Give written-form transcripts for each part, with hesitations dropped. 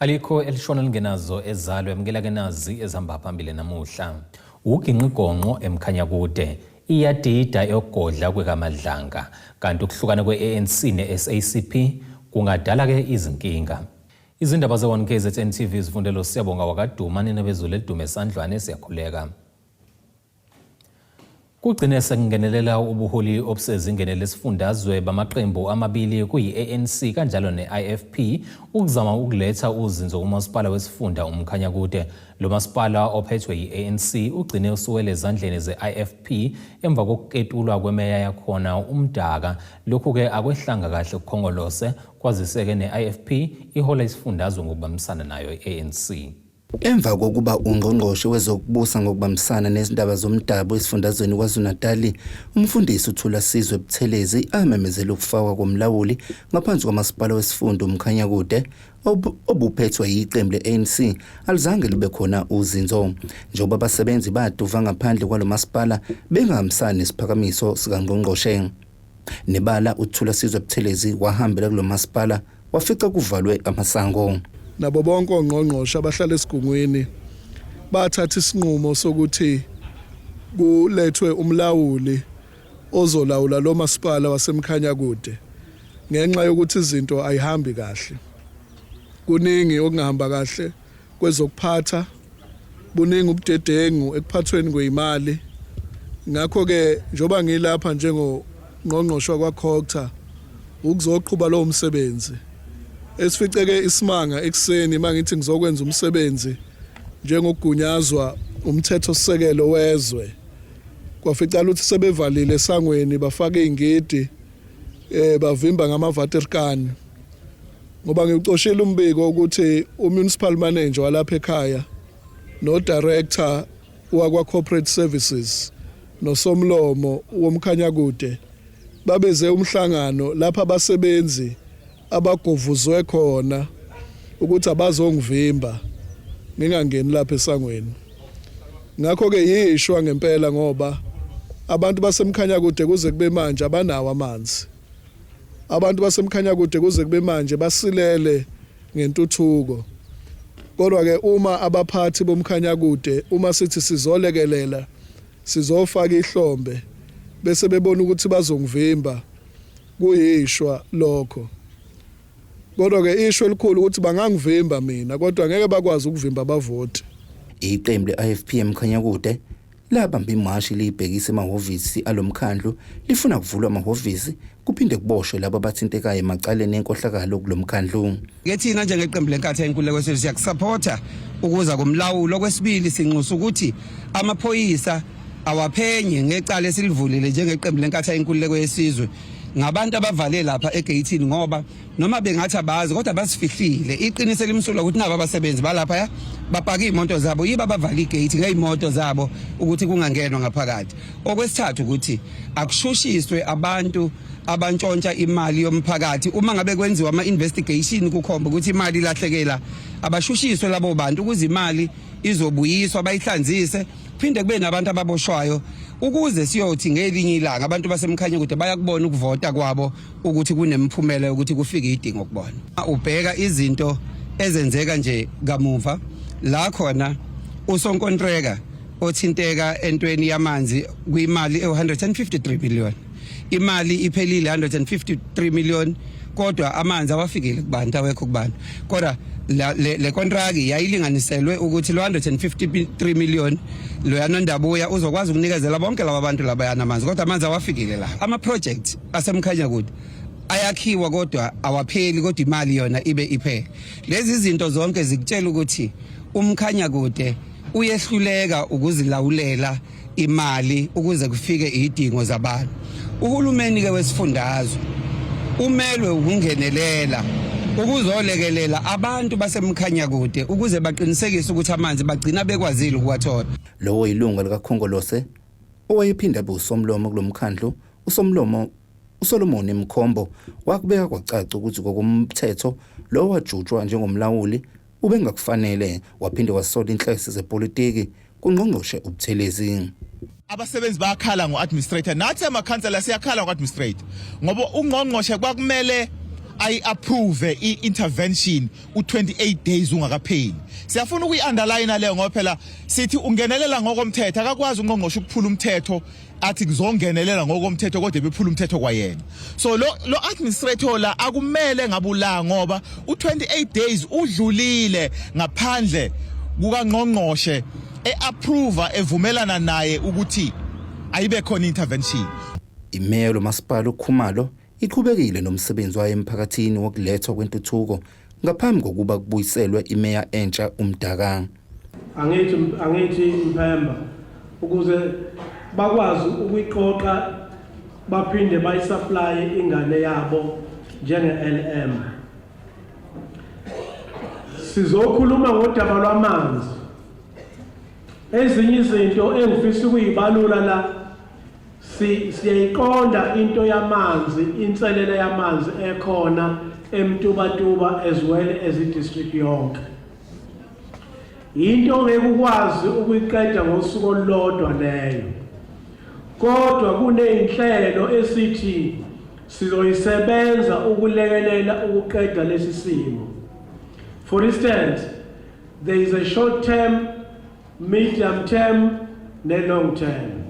Alikho elishona lingenazo ezalwe emkela kenazi ezihamba phambili namuhla. Uginqigonqo emkhanyakude iyadida yogodla kwekamadlanga kanti ukuhlukana kwe-ANC ne-SACP kungadala ke izinkinga. Izindaba ze-1KZN TV zifundelo Siyabonga wakaduma ninebezulu elidume esandlwane siyakhuleka. Kugcine sekungenelela ubuholi obusezingeni lesifundazwe bamaqembu amabili kuyi-ANC kanjalo ne-IFP ukuzama ukuletha uzinzo kumasipala wesifunda uMkhanyakude. Lo masipala ophethwe yi-ANC ugcine usuwele ezandleni ze-IFP emva kokuketulwa kwemeya yakhona uMdaka. Lokhu ke akwehlanga kahle kuKhongolose kwaziseke ne-IFP ihola isifundazwe ngokubambisana nayo i-ANC. Emva kokuba ungqongqoshe wezokubusa ngokubambisana nezindaba zomdabu esifundazweni KwaZulu-Natal, umfundisi uThula Sizwe Buthelezi amemezela ukufakwa komlawuli ngaphansi kwamasipala wesifunda uMkhanyakude obuphethwe yiqembu le-ANC alizange libe khona uzinzo njengoba abasebenzi baduva ngaphandle kwalo masipala bengahambisani nesiphakamiso sikangqongqoshe. Nebala uThula Sizwe Buthelezi wahambela kulo masipala wafica kuvalwe amasango. Nabo bonke ongqongqoshe abahlala esigungwini bathatha isinqumo sokuthi kulethwe umlawuli ozolawula lo masipala waseMkhanyakude ngenxa yokuthi izinto ayihambi kahle. Kuningi okungahamba kahle kwezokuphatha, buningi ubudedengu ekuphathweni kwezimali. Ngakho ke njoba ngilapha njengongqongqoshe kwaKhokta ukuzoqhuba lo umsebenzi. Esificeke isimanga ekseni mangithi ngizokwenza umsebenzi njengokugunyazwa umthetho sisekelo wezwe. Kwafica ukuthi sebevalile esangweni bafake ingidi bavimba ngama-waterkan. Ngoba ngikucoshela umbiko ukuthi umunicipal manager walapha ekhaya no director wakwa corporate services nosomlomo womkhanyakude babeze umhlangano lapha abasebenzi abagovuzwe khona ukuthi abazongivimba ngingangeni lapha esangweni. Ngakho ke yishwa ngempela ngoba abantu baseMkhanyakude kuze kube manje abanawo amanzi. Abantu baseMkhanyakude kuze kube manje basilele ngentuthuko. Kodwa ke uma abaphathi bomkhanyakude uma sithi sizolekelela sizofaka ihlombe bese bebona ukuthi bazongivimba kuyishwa lokho. Kodwa ke ishwe elikhulu ukuthi bangangivimba mina kodwa ngeke bakwazi ukuvimba abavoti. Iqembu le-IFP eMkhanyakude labamba imashi libhekisa emahhovisi alomkhandlu lifuna kuvulwa amahhovisi kuphinde kuboshwe labo abathintekayo emacaleni enkohlakalo kulomkhandlu. Ngethina njengeqembu lenkatha enkululeko yesizwe siyakusupporta ukuza komlawulo. Okwesibili sinxusa ukuthi amaphoyisa awaphenye ngecala esilivulile njengeqembu lenkatha enkululeko yesizwe ngabantu abavale lapha egate ngoba noma bengathi abazi kodwa basifihlile. Iqiniso elimsulwa ukuthi nabo abasebenzi balapha bapaka imoto zabo yiba bavala igate ngezimoto zabo ukuthi kungangenwa ngaphakathi. Okwesithathu ukuthi akushushiswe abantu abantshontsha imali yomphakathi uma ngabe kwenziwa ama-investigation kukhomba ukuthi imali ilahlekela abashushiswe labo bantu ukuze imali izobuyiswa bayihlanzise phinde kube nabantu ababoshwayo ukuze siyothi ngelinye ilanga abantu baseMkhanyakude bayakubona ukuvota kwabo ukuthi kunemphumela ukuthi kufike idingo kubona. Ubheka izinto ezenzeka nje kamuva la khona usonkontreka othinteka entweni yamanzi kuyimali e153 million. Imali iphelile 153 million kodwa amanzi awafikile kubantu awekho kubantu. Kodwa le contract yayilinganiselwe ukuthi lo 153 million lo yanondabuya uzokwazi ukunikezela bonke laba bantu laba yanamanzi kodwa amanzi awafikile la. Ama project aseMkhanyakude ayakhiwa kodwa awapheli kodwa imali yona ibe iphele. Lezi zinto zonke zikutshela ukuthi uMkhanyakude uyehluleka ukuzilawulela imali ukuze kufike izidingo zabantu. Uhulumeni ke wesifundazwe umelwe ukungenelela ukuzolekelela abantu baseMkhanyakude ukuze baqinisekise ukuthi amanzi bagcina bekwazile ukuwathola. Lowo ilunga likaKhongolose owayephinda busomlomo kulomkhandlu uSolomon Mkhombo wakubeka kwacaca ukuthi ngokomthetho lo wajutshwa njengomlawuli ubengakufanele waphinde wasola inhlelo zepolitiki kungqongqoshe uButhelezi. Abasebenzi bayakhala ngo-administrator nathi amakhansela siyakhala ngo-administrator ngoba ungqongqoshe kwakumele ayi-approve i-intervention u-28 days ungakapheli. Siyafuna ukuyi-underline leyo ngoba phela sithi ungenelela ngokomthetho akakwazi ungqongqoshe ukuphula umthetho athi kuzongenelela ngokomthetho kodwa bephula umthetho kwayena. So lo administrator la akumele ngabula ngoba u-28 days udlulile ngaphandle kukangqongqoshe approve evumelana naye ukuthi ayibe khona intervention. Imeya lomasipala uKhumalo iqhubekile nomsebenzi wayo emphakathini wokulethwa kwentuthuko ngaphambi kokuba kubuyiselwe imeya entsha uMdaka. Angithi Mphemba ukuze bakwazi ukuyiqoqa baphinde bayisupply ingane yabo njenge-LM. Sizokhuluma ngodaba lwamanzi. Ezinye izinto engifisa ukuyibalula la siyayiqonda into yamanzi, inselele yamanzi ekhona eMtubatuba as well as i-district yonke. Into ngeke ukwazi ukuyiqeda ngosuku olulodwa leyo. Kodwa kuneyinhlelo esithi sizoyisebenza ukulekelela ukuqeda lesi simo. For instance, there is a short term, medium term, ne long term.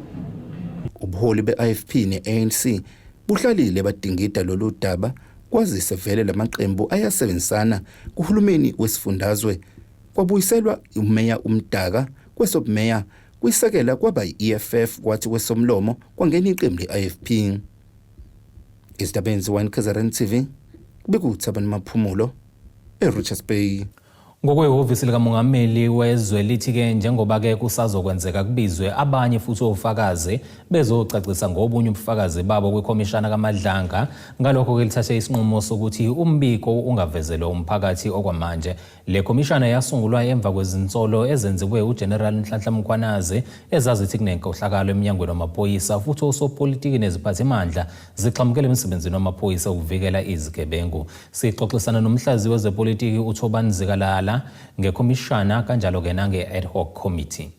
Ubuholi be-IFP ne-ANC buhlalile badingida lolu daba kwazise vele lamaqembu ayasebenzisana kuhulumeni wesifundazwe kwabuyiselwa umeya uMdaka kwesobumeya kwisekela kwaba i-EFF kwathi kwesomlomo kwangena iqembu le-IFP. Izidabenzi KZN TV bekuthabani Maphumulo eRichards Bay. Ngokwehhovisi likamongameli wezwe lithi-ke njengoba-ke kusazokwenzeka kubizwe abanye futhi ofakazi bezocacisa ngobunye ubufakazi babo kwikhomishana kaMadlanga, ngalokho-ke lithathe isinqumo sokuthi umbiko ungavezelwe umphakathi okwamanje. Le khomishana yasungulwa emva kwezinsolo ezenziwe uGeneral Nhlanhla Mkhwanazi ezazithi kunenkohlakalo eminyangweni wamaphoyisa futhi osopolitiki neziphathimandla zixhamukele emsebenzini wamaphoyisa ukuvikela izigebengu. Sixoxisana nomhlaziyi wezepolitiki uThobani Zikalala ngekhomishana kanjalo-ke nange-ad hoc committee.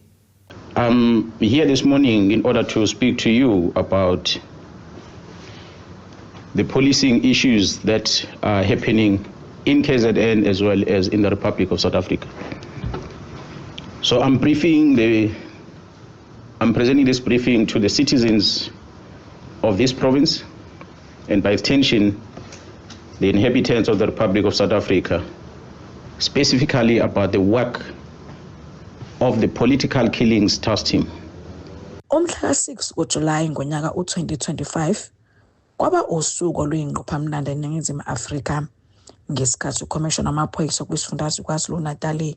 I'm here this morning in order to speak to you about the policing issues that are happening in KZN as well as in the Republic of South Africa. So I'm presenting this briefing to the citizens of this province and by extension the inhabitants of the Republic of South Africa, specifically about the work of the political killings task team. Umhla 6 kuJulayi ngonyaka u2025 kwaba usuku oluyingqophamlando eNingizimu Afrika ngesikhathi uCommissioner wamaphoyisa kwisifundazwe KwaZulu-Natal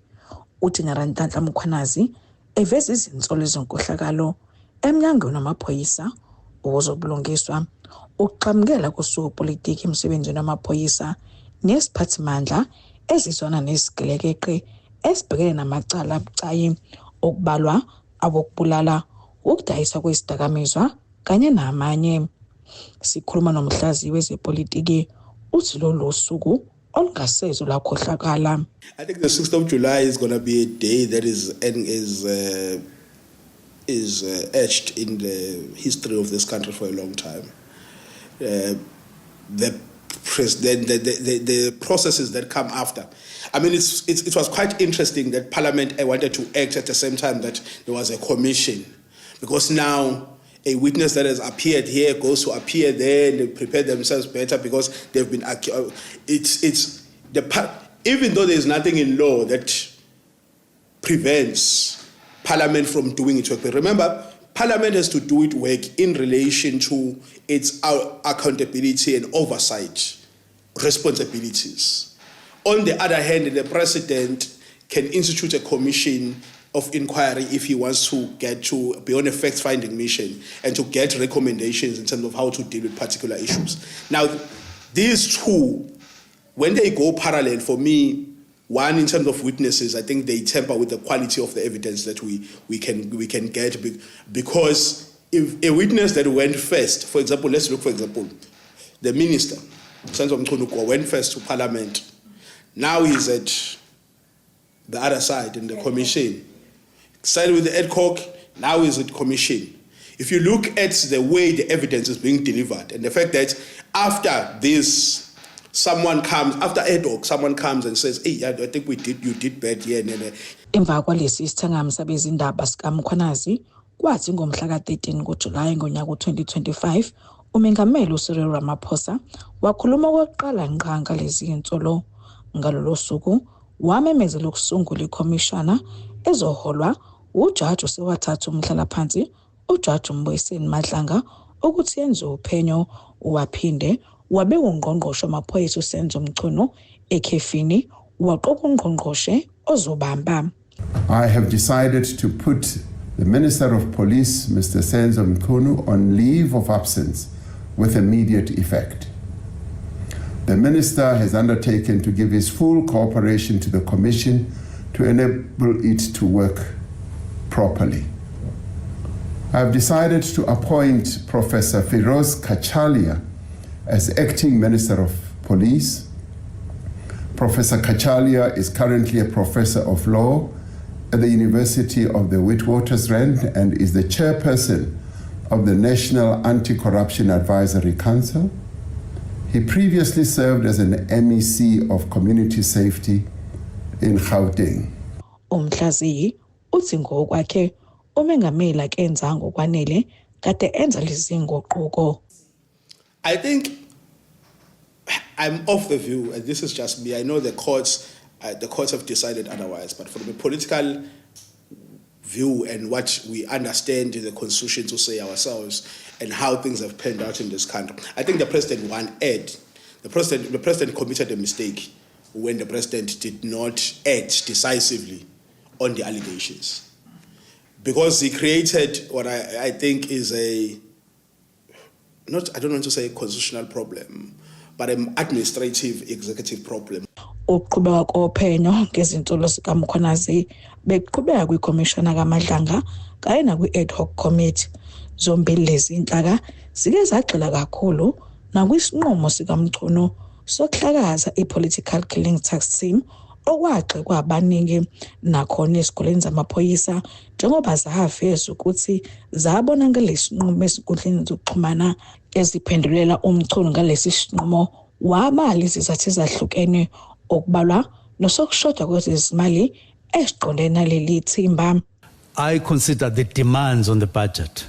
uGeneral Nhlanhla Mkhwanazi eveza izinsolo ezenkohlakalo emnyangweni wamaphoyisa ukuzobulungiswa ukuxhamukela kosuku politiki emsebenzini wamaphoyisa nesiphathimandla ezizwana nesigelekeqe esibhekene namacala abucayi okubalwa abokubulala, ukudayisa kwesidakamizwa kanye namanye. Sikhuluma nomhlaziyi wezepolitiki uthi lolu suku olungasezo lakhohlakala. I think the 6th of July is going to be a day that is etched in the history of this country for a long time. The processes that come after. I mean, it was quite interesting that Parliament wanted to act at the same time that there was a commission, because now a witness that has appeared here goes to appear there and they prepare themselves better because they've been even though there is nothing in law that prevents Parliament from doing its work. But remember, Parliament has to do its work in relation to its accountability and oversight responsibilities. On the other hand, the President can institute a commission of inquiry if he wants to get to be on a fact-finding mission and to get recommendations in terms of how to deal with particular issues. Now, these two, when they go parallel, for me, one, in terms of witnesses, I think they temper with the quality of the evidence that we can get, because if a witness that went first, for example, let's look, for example, the minister, Senzo Mchunukwa, went first to Parliament. Now he's at the other side in the commission. Sided with the ad hoc, now he's at commission. If you look at the way the evidence is being delivered and the fact that after this someone comes after ad hoc, someone comes and says, "Hey, I think you did bad here." Emva kwalesi sithangami sabezindaba sikaMkhwanazi kwathi ngomhla ka-13 kuJulayi ngonyaka u-2025 uMengameli uCyril Ramaphosa wakhuluma okokuqala ngqa ngalezi insolo. Ngalolo suku wamemezela ukusungula ikhomishana ezoholwa ujaji osewathatha umhlalaphansi ujaji Mbuyiseni Madlanga ukuthi yenze uphenyo. Waphinde wabeka ungqongqoshe wamaphoyisa uSenzo Mchunu ekhefini waqoka ungqongqoshe ozobamba. I have decided to put the Minister of Police, Mr. Senzo Mchunu, on leave of absence with immediate effect. The Minister has undertaken to give his full cooperation to the Commission to enable it to work properly. I have decided to appoint Professor Firoz Kachalia as Acting Minister of Police. Professor Kachalia is currently a Professor of Law at the University of the Witwatersrand and is the Chairperson of the National Anti-Corruption Advisory Council. He previously served as an MEC of Community Safety in Gauteng. Umhlaziyi uthi ngokwakhe uMengameli akenza ngokwanele kade enza lezi ngoquko. I think I'm of the view, and this is just me. I know the courts have decided otherwise, but from a political view and what we understand in the constitution to say ourselves and how things have panned out in this country, I think the president the president committed a mistake when the president did not act decisively on the allegations, because he created what I think is I don't want to say a constitutional problem, but an administrative executive problem. Ukuqhubeka kophenyo ngezinsolo sikaMkhwanazi beqhubeka kwikhomishana kaMadlanga kanye nakwi-ad hoc committee. Zombili lezi inhlaka zike zagxila kakhulu nakwisinqumo sikaMchunu sokuhlakaza i-political killing tax team okwagxekwa abaningi nakhona esikoleni zamaphoyisa njengoba zaveza ukuthi zabona ngalesi sinqumo esinkundleni zokuxhumana. Eziphendulela uMchunu ngalesi sinqumo wabala izizathu ezahlukene okubalwa nosokushoda kwezimali esiqondene naleli thimba. I consider the demands on the budget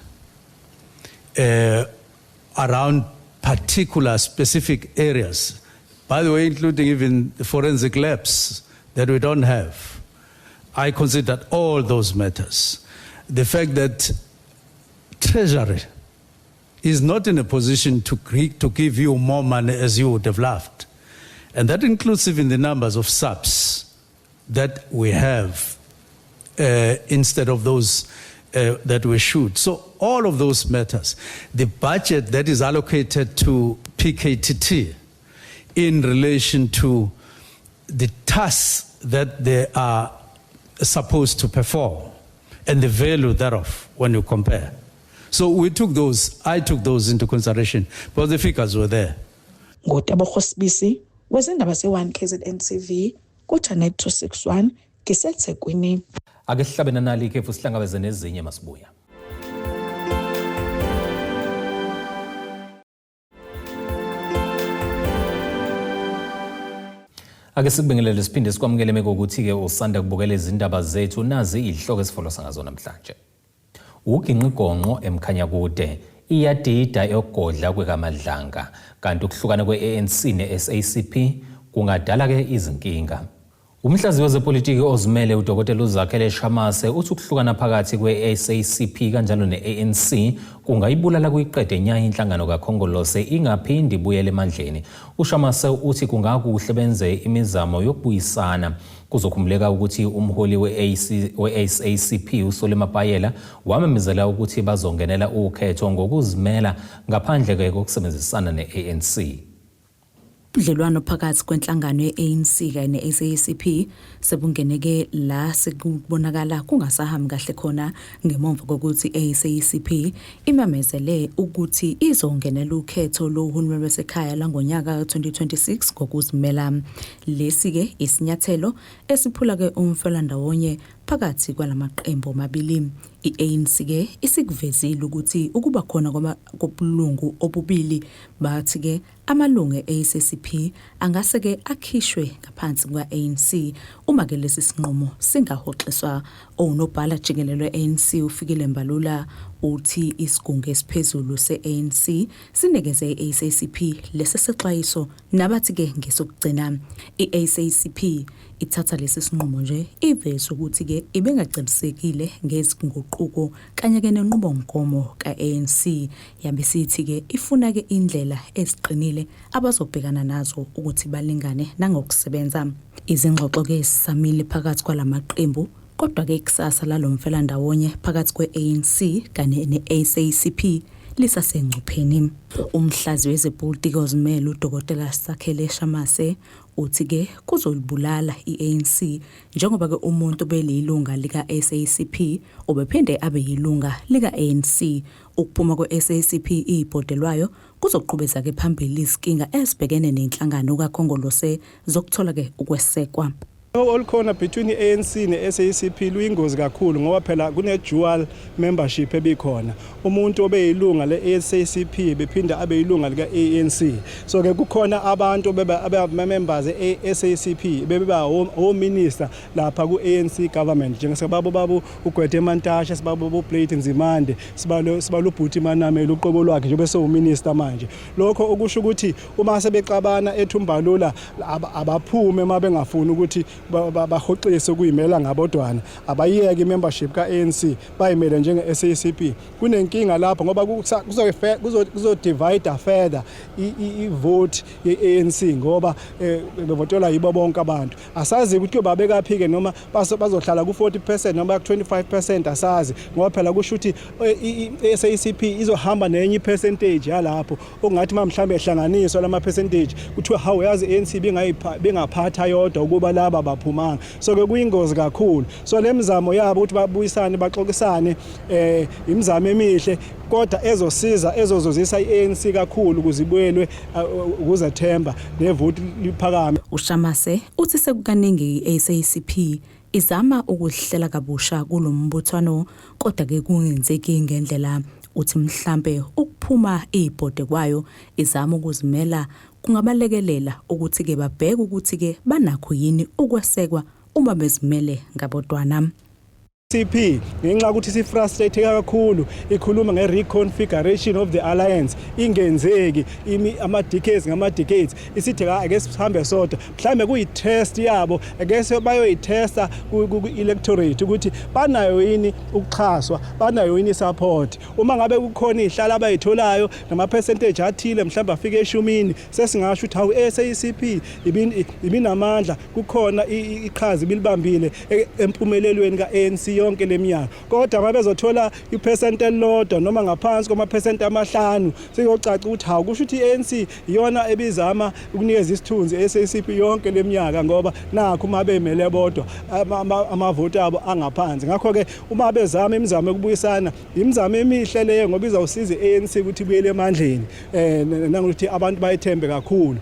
around particular specific areas, by the way, including even the forensic labs that we don't have. I considered all those matters. The fact that Treasury is not in a position to give you more money as you would have loved. And that includes even the numbers of subs that we have instead of those that we should. So all of those matters. The budget that is allocated to PKTT in relation to the tasks that they are supposed to perform and the value thereof when you compare. So I took those into consideration, but the figures were there. Ngotabo Khosibisi, wezindaba se-1 KZN TV, kuChannel 261, kiseThekwini. Ake sihlabene nali ikhefu sihlangabeze nezinye masibuya. Ake sikubingelele siphinde sikwamukele mekokuthi-ke usanda kubukela izindaba zethu nazi izihloko esifolosa ngazo namhlanje. Uginqigonqo eMkhanyakude iyadida yogodla kwekaMadlanga kanti ukuhlukana kwe-ANC ne-SACP kungadala-ke izinkinga. Umhlaziyi wezepolitiki ozimele uDokotela uZakhele Shamase uthi ukuhlukana phakathi kwe-SACP kanjalo ne-ANC kungayibulala kuyiqede nyaya inhlangano kaKhongolose ingaphindi ibuyele emandleni. UShamase uthi kungakuhle benze imizamo yokubuyisana. Kuzokhumuleka ukuthi umholi we-SACP uSole Mapayela wamemezela ukuthi bazongenela ukhetho ngokuzimela ngaphandle kokusebenzisana ne-ANC. Ubudlelwano phakathi kwenhlangano ye-ANC kanye ne-SACP sebungeneke la sekubonakala kungasahambi kahle khona ngemva kokuthi i-SACP imemezele ukuthi izongenela ukhetho lohulumeni wasekhaya langonyaka ka-2026 ngokuzimela. Lesi-ke isinyathelo esiphula-ke umfelandawonye phakathi kwalamaqembu amabili. I-ANC ke isikuvezile ukuthi ukuba khona kobulungu obubili bathi ke amalungu e-ACCP angase ke akhishwe ngaphansi kwa-ANC uma ke lesi sinqumo singahoxiswa. Unobhala jikelele we-ANC uFikile Mbalula uthi isigungu esiphezulu se-ANC sinikeze i-ACCP lesi sexwayiso nabathi ke ngesokugcina i-ACCP ithatha lesi sinqumo nje iveze ukuthi ke ibengagcinisekile ngezinguquko kanye ke nenqubomgomo ka-ANC yabe sithi ke ifuna ke indlela eziqinile abazobhekana nazo ukuthi balingane nangokusebenza. Izingxoxo ke samile phakathi kwalamaqembu kodwa ke ikusasa lalomfela ndawonye phakathi kwe-ANC kanye ne-ACCP lisasengcupheni. Umhlazi wezepolitiki ozimele uDokotela Sakhele Shamase uthi ke kuzolibulala i-ANC njengoba ke umuntu belilunga lika-SACP obephinde abe yilunga lika-ANC. Ukuphuma kwe-SACP ibhodelwayo kuzoqhubeza ke phambili izinkinga ezibhekene nenhlangano kaKhongolose zokuthola ke ukwesekwa. Olukhona between i-ANC ne-SACP luyingozi kakhulu ngoba phela kune-dual membership ebikhona. Umuntu obeyilunga le-SACP bephinda abe yilunga lika-ANC. So ke kukhona abantu abama-members e-SACP beba o-minister lapha ku-ANC government njengesibabo uGwede Mantashe, sibabo uBlade Nzimande, sibalo uBhuti Manamela uqobo lwakhe njengoba sewu-minister manje. Lokho okusho ukuthi uma sebexabana eThumbalula abaphume uma bengafuni ukuthi bahoxise ukuyimela ngabodwana abayeke membership ka-ANC bayimele njenge-SACP. Kunenkinga lapho ngoba kuzodivide further i-vote ye-ANC ngoba bevotelwa yibo bonke abantu. Asazi ukuthi kuyobabeka phi ke noma bazohlala ku-40% noma ku-25% asazi ngoba phela kusho ukuthi i-SACP izohamba nenye percentage yalapho okungathi mhlawumbe ehlanganiswa lama percentage kuthiwa hawu yazi i-ANC bengaphatha yodwa ukuba laba baphumanga. So ke kuyingozi kakhulu. So lemizamo yabo ukuthi babuyisane baxoxisane imizamo emihle kodwa ezosiza ezozozisa i-ANC kakhulu ukuzibuyelwe ukuzethemba nevoti liphakame. uShamase uthi sekukaningi i-SACP izama ukuhlela kabusha kulombuthano kodwa ke kungenzeki ngendlela uthi mhlambe ukuphuma ibhode kwayo izama ukuzimela kungabalekelela ukuthi ke babheke ukuthi ke banakho yini ukwesekwa uma bezimele ngabodwana. CP ngenxa ukuthi sifrustrate kakhulu ikhuluma nge-reconfiguration of the alliance ingenzeki ama-decades isithi ake sihambe sodwa mhlambe kuyi-test yabo ake bayoyithesta ku-electorate ukuthi banayo yini ukuxhaswa banayo yini support. Uma ngabe kukhona ihlala abayitholayo nama-percentage athile mhlambe afike eshumini sesingasho ukuthi hawu SACP ibinamandla kukhona iqhaza bilibambile empumelelweni ka-ANC yonke leminyaka kodwa mabezothola ipercent elilodwa noma ngaphansi kwama-percent amahlanu seyocaca ukuthi hawu kusho ukuthi i-ANC iyona ebizama ukunikeza isithunzi e-SACP yonke leminyaka ngoba nakho uma bemele bodwa amavoti abo angaphansi. Ngakho ke uma bezama imizamo yokubuyisana imizamo emihle leyo ngoba izawusiza i-ANC ukuthi ibuyele emandleni nangokuthi abantu bayithembe kakhulu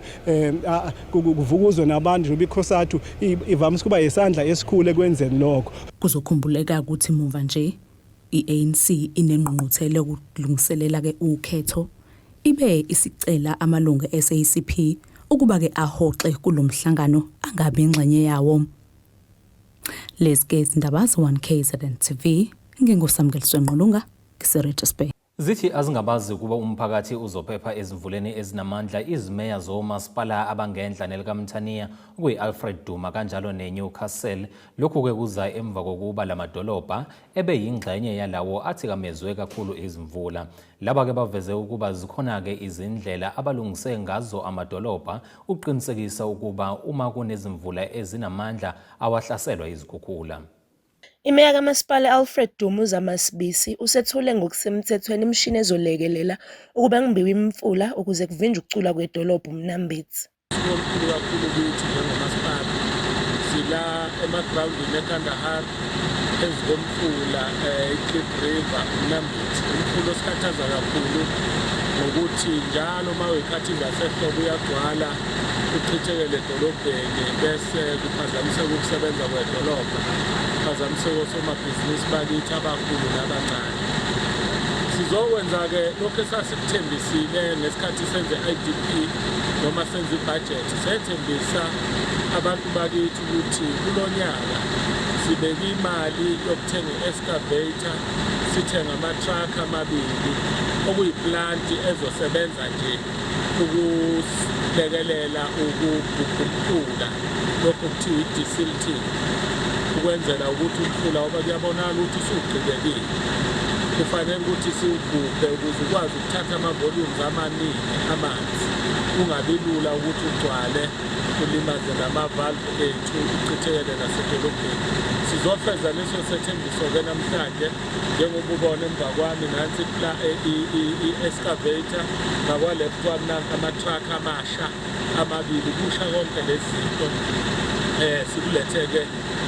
kuvukuzwe nabantu njengoba ikhosathu ivamise kuba yisandla esikhulu ekwenzeni lokho. Kuzokhumbuleka ukuthi muva nje i-ANC inengqungquthela ukulungiselela ke ukhetho ibe isicela amalungu e-SACP ukuba ke ahoxe kulomhlangano angabe ingxenye yawo. Lezi izindaba ze1KZN TV nginguSamkeliswe Nqulunga ngiseRichards Bay. Zithi azingabazi kuba umphakathi uzophepha ezimvuleni ezinamandla izimeya zomasipala abangendla nelikaMthaniya kuyi-Alfred Duma kanjalo neNewcastle. Lokhu ke kuza emva kokuba lamadolobha ebeyingxenye yalawo athikamezwe kakhulu izimvula. Laba ke baveze ukuba zikhona ke izindlela abalungise ngazo amadolobha uqinisekisa ukuba uma kunezimvula ezinamandla awahlaselwa izikhukhula. Imeya kaMasipala Alfred Duma uZamasibisi usethule ngokusemthethweni imishini ezolekelela ukuba ngimbiwe imfula ukuze kuvinjwe ukucula kwedolobha uMnambithi. Omkhulu kakhulu kithi njengomasipala sila emagroundini eKandahar ezikomfula iClip River uMnambithi umfula osikhathaza kakhulu ngokuthi njalo uma uyikhathi zasehlobo uyagcwala uchithekele edolobheni bese kuphazamiseka ukusebenza kwedolobha. siphazamiseke somabhizinisi bakithi abakhulu nabancane. Sizokwenza-ke lokhu esasikuthembisile ngesikhathi senze IDP noma senze ibudget, sethembisa abantu bakithi ukuthi kulo nyaka sibeke imali yokuthenga i-excavator, sithenga ama-truck amabili okuyiplanti ezosebenza nje ukulekelela ukugugula lokhu kuthiwa i-desilting, ukwenzela ukuthi umfula oba kuyabonakala ukuthi usugqibekile kufanele ukuthi siwugubhe ukuze ukwazi ukuthatha ama-volumes amaningi amanzi, kungabi lula ukuthi ugcwale kulimaze nama-valve ethu uchithekele nasedolobheni. Sizofeza leso sethembiso-ke namhlanje njengoba ubona emva kwami nansi i-excavator ngakwa-left kwami nansi ama-truck amasha amabili kusha konke lezi zinto sikuletheke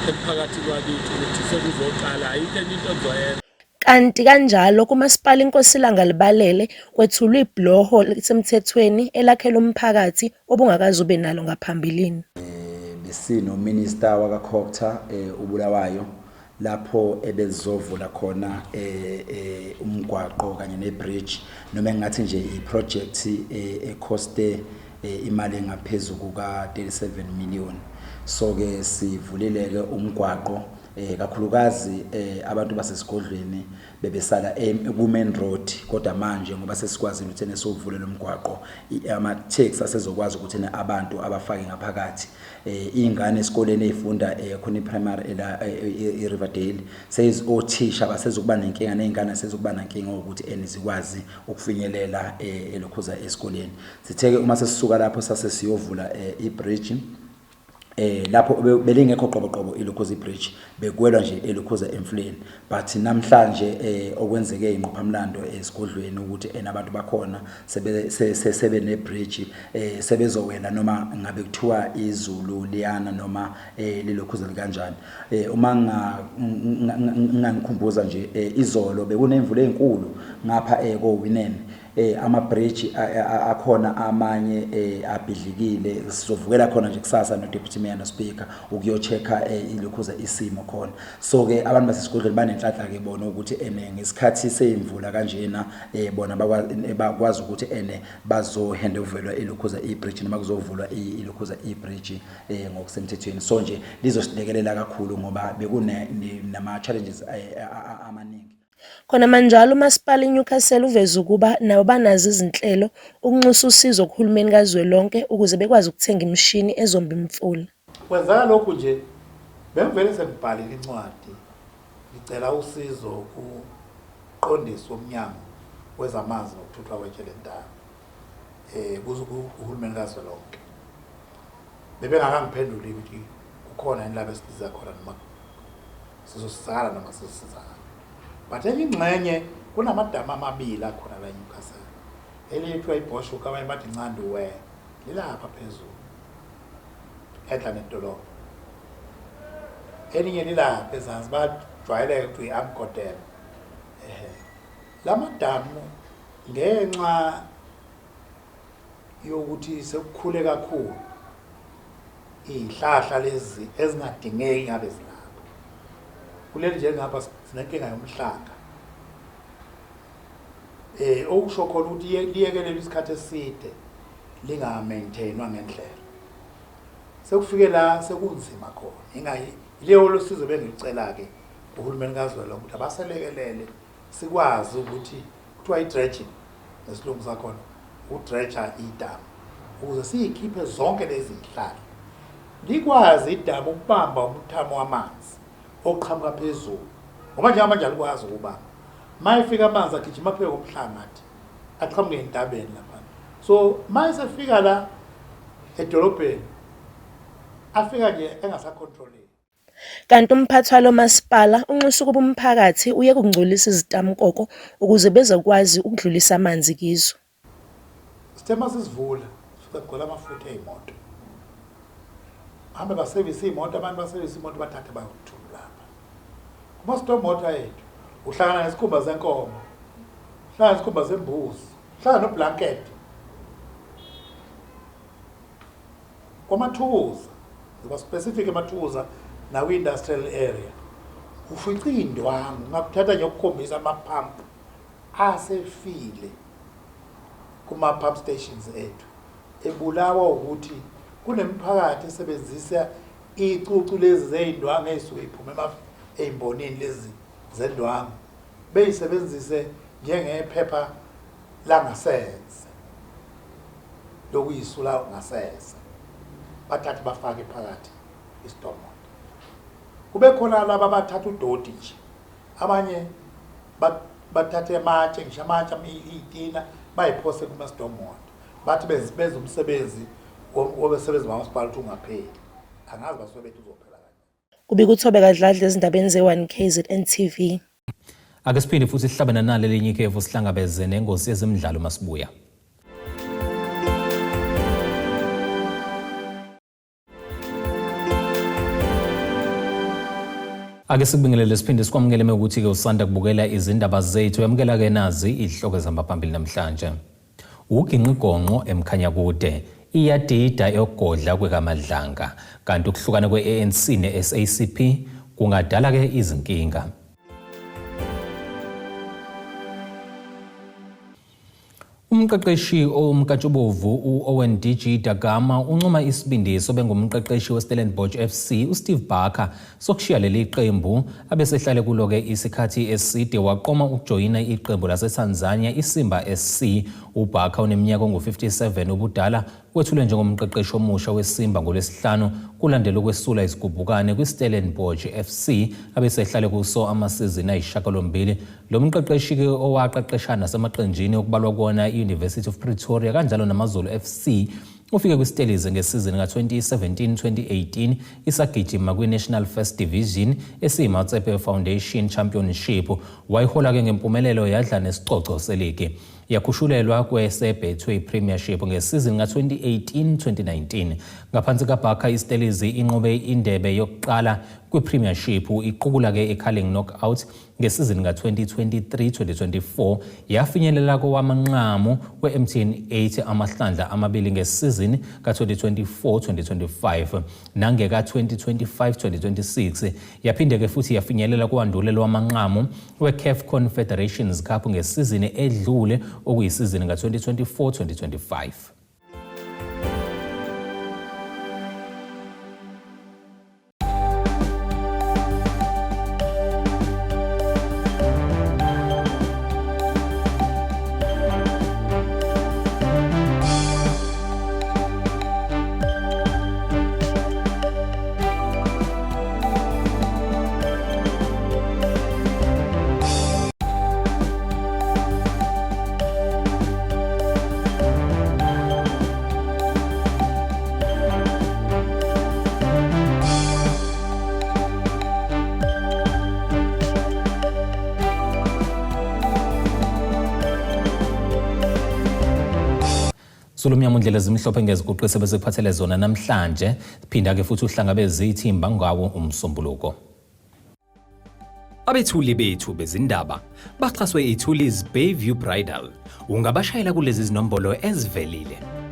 emphakathini wakithi ukuthi sekuzoqala ayikho enye into ozoyenza. Kanti kanjalo kumasipala iNkosilanga Libalele kwethulwe ibloho lisemthethweni elakhelwa umphakathi obungakazi ube nalo ngaphambilini. Besino minister wakaKhokta uBulawayo lapho ebezovula khona umgwaqo kanye nebridge noma engathi nje iproject ekoste imali engaphezulu kuka 37 million. So ke sivulileke umgwaqo kakhulukazi abantu basesigodlweni bebesala ku-main road, kodwa manje ngoba sesikwazile ukuthi nesovulele umgwaqo ama-taxi asezokwazi ukuthi abantu abafake ngaphakathi ingane esikoleni ezifunda khona i-primary eRiverdale othisha basezokuba nenkinga nezingane sezokuba nenkinga ukuthi zikwazi ukufinyelela elokhuza esikoleni. Sitheke uma sesisuka lapho sase siyovula i-bridge lapho belingekho qoboqobo ilokhuza ibridge bekwelwa nje elokhuza emfuleni, but namhlanje okwenzeke inqophamlando esigodlweni ukuthi abantu bakhona sebe nebridge sebezowela noma ngabe kuthiwa izulu liyana noma lilokhuza likanjani. Uma nganikhumbuza nje izolo bekunemvula ezinkulu ngapha koWinene, ama-bridge akhona amanye abhidlikile. Sizovukela khona nje kusasa no Deputy Mayor no Speaker ukuyochecka ilokhuza isimo khona. So ke abantu basesigodlweni banenhlanhla ke bona ukuthi ngesikhathi semvula kanjena bona bakwazi ukuthi bazohandovelwa ilokhuza ibridge noma kuzovulwa ilokhuza ibridge ngokusemthethweni. So nje lizosilekelela kakhulu ngoba bekunama challenges amaningi. Khona manjalo umasipala iNewcastle uveza ukuba nabo banazo izinhlelo ukunxusa usizo kuhulumeni kazwelonke ukuze bekwazi ukuthenga imishini ezomba imfula. Kwenzeka lokhu nje bengivele sekubhalile incwadi ngicela usizo kuqondisi womnyango wezamanzi nokuthuthwa kwejelentana kuze uhulumeni kazwelonke. Bebengakangiphenduli ukuthi kukhona indaba esisiza khona noma sizosizakala noma sizosizakala. But enye ingxenye kunamadama amabili akhona la eNewcastle. Eliyethiwa iBoshoka abanye bathi Ncanduwe lilapha phezulu edla nedolobha. Elinye lilapha ezansi bajwayele ukuthi iAmkodem. La madamu ngenxa yokuthi sekukhule kakhulu izihlahla lezi ezingadingeki ngabe zilapha. Kuleli njengapha sinenkinga yomhlanga. Okusho khona ukuthi liyekelele isikhathi eside linga maintainwa ngendlela. Sekufike la sekunzima khona. Ileyo losizo bengicela ke uhulumeni kazwelonke ukuthi abaselekelele sikwazi ukuthi kuthiwa i-dredging nesilungu sakhona udredger idamu ukuze siyikhiphe zonke lezi zihlahla. Likwazi idamu ukubamba umthamo wamanzi oqhamuka phezulu. Ngoba nje manje alikwazi ukubamba. Mayifika amanzi agijima phezulu komhlangathi aqhamuke entabeni lapha. So mayisefika la edolobheni afika nje engasacontroleki. Kanti umphathi walomasipala unxusa ukuba umphakathi uye kungcolisa izitamkoko ukuze bezokwazi ukudlulisa amanzi kizo. Sithema sisivula sigcwala amafutha ezimoto. Hambe basevisi imoto, abantu basevisi imoto bathathe bayokuthula lapha. Kuma stop motor yethu uhlangana nesikhumba senkomo, uhlangana nesikhumba sembuzi, uhlangana noblanket. Kwamathuza, ziba specific emathuza na industrial area. ufica indwangu ngakuthatha nje ukukhombisa amaphampu asefile kuma pump stations ethu ebulawa ukuthi kunemphakathi esebenzisa icucu lezi zeindwangu ezisuke iphuma eimbonini lezi zendwangu beyisebenzise njengephepha langasese lokuyisula ngasese bathatha bafake phakathi isitomo kube khona laba bathatha udoti nje abanye bathathe amatshe ngisho amatshe itina bayiphose kuma stomoto bathi benza umsebenzi wobesebenzi bamasipala ukuthi ungapheli angazi baswebethu uzophela kanjani. Kubika uThobeka Dladla ezindabeni ze1KZN TV. Ake siphinde futhi sihlabene nalo lelinye ikhefu sihlangabeze nengosi yezemidlalo masibuya. Ake sikubingelele siphinde sikwamukele ukuthi ke usanda kubukela izindaba zethu yamukela ke nazi ihloko ezihamba namhlanje. Uginqigonqo emkhanya kude iyadida yogodla kwekaMadlanga kanti ukuhlukana kweANC neSACP kungadala ke izinkinga. Umqeqeshi omkatshubovu uOWEN-DG Dagama uncoma isibindiso bengumqeqeshi weStellenbosch FC uSteve Barker sokushiya leli qembu abesehlale kuloke isikhathi eside waqoma ukujoyina iqembu laseTanzania iSimba SC. uBarker oneminyaka engu-57 ubudala wethulwe njengomqeqeshi omusha weSimba ngoLwesihlanu kulandela ukwesula isigubhukane kwiStellenbosch FC abesehlale kuso amasizini ayisishiyagalombili. Lo mqeqeshi ke owaqeqeshana nasemaqenjini okubalwa kuona i-University of Pretoria kanjalo namaZulu FC ufike kwiStellies ngesizini ka-2017-2018 isagijima kwi-National First Division esiyiMatsepe Foundation Championship wayihola ke ngempumelelo yadla nesicoco seligi. Yakhushulelwa kweSebhethwe Premiership ngesizini ka-2018-2019 ngaphansi kaBarker iStellies inqobe indebe yokuqala kwiPremiership iqukula ke eCarling Knockout ngesizini ka-2023-2024 yafinyelela kowamanqamu we-MTN 8 amahlandla amabili ngesizini ka-2024-2025 nangeka-2025-2026 yaphinde ke futhi yafinyelela kowandulelo wamanqamu we-CAF Confederations Cup ngesizini edlule okuyisizini ka-2024-2025. Solomnyama undlela zimhlophe ngeziguqise bese kuphathele zona namhlanje phinda ke futhi uhlangabeze ithimba ngawo umsombuluko. Abethuli bethu bezindaba baxhaswe iThulis Bayview Bridal. Ungabashayela kulezi zinombolo ezivelile